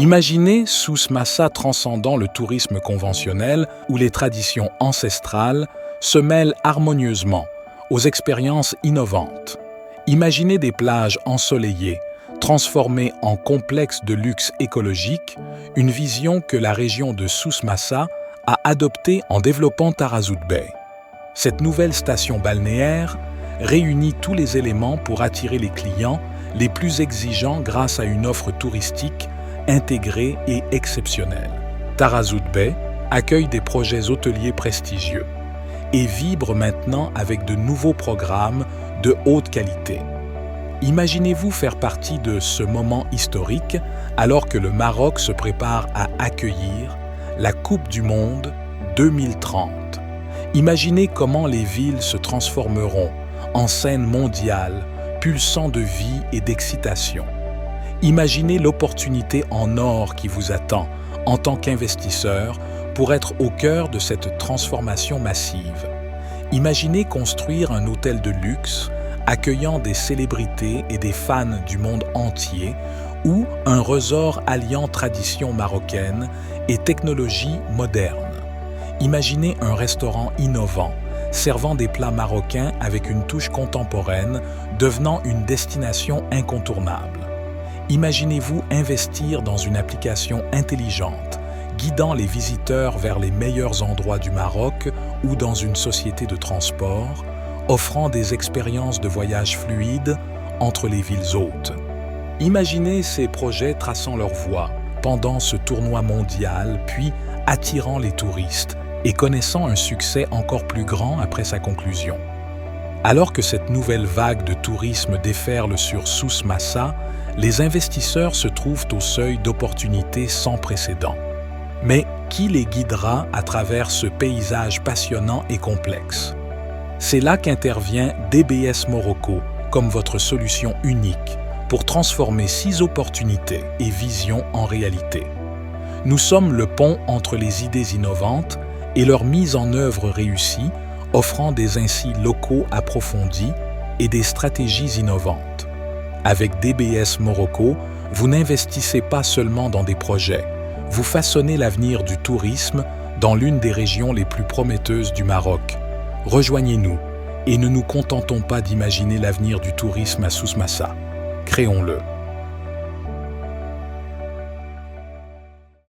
Imaginez Souss Massa transcendant le tourisme conventionnel où les traditions ancestrales se mêlent harmonieusement aux expériences innovantes. Imaginez des plages ensoleillées, transformées en complexes de luxe écologique, une vision que la région de Souss Massa a adoptée en développant Tarazout Bay. Cette nouvelle station balnéaire réunit tous les éléments pour attirer les clients les plus exigeants grâce à une offre touristique intégrée et exceptionnelle. Tarazout Bay accueille des projets hôteliers prestigieux et vibre maintenant avec de nouveaux programmes de haute qualité. Imaginez-vous faire partie de ce moment historique alors que le Maroc se prépare à accueillir la Coupe du Monde 2030. Imaginez comment les villes se transformeront en scène mondiale, pulsant de vie et d'excitation. Imaginez l'opportunité en or qui vous attend en tant qu'investisseur pour être au cœur de cette transformation massive. Imaginez construire un hôtel de luxe accueillant des célébrités et des fans du monde entier ou un resort alliant tradition marocaine et technologie moderne. Imaginez un restaurant innovant servant des plats marocains avec une touche contemporaine, devenant une destination incontournable. Imaginez-vous investir dans une application intelligente, guidant les visiteurs vers les meilleurs endroits du Maroc ou dans une société de transport, offrant des expériences de voyage fluides entre les villes hôtes. Imaginez ces projets traçant leur voie pendant ce tournoi mondial, puis attirant les touristes et connaissant un succès encore plus grand après sa conclusion. Alors que cette nouvelle vague de tourisme déferle sur Souss Massa, les investisseurs se trouvent au seuil d'opportunités sans précédent. Mais qui les guidera à travers ce paysage passionnant et complexe? C'est là qu'intervient DBS Morocco comme votre solution unique pour transformer 6 opportunités et visions en réalité. Nous sommes le pont entre les idées innovantes et leur mise en œuvre réussie, offrant des insights locaux approfondis et des stratégies innovantes. Avec DBS Morocco, vous n'investissez pas seulement dans des projets, vous façonnez l'avenir du tourisme dans l'une des régions les plus prometteuses du Maroc. Rejoignez-nous et ne nous contentons pas d'imaginer l'avenir du tourisme à Souss Massa. Créons-le.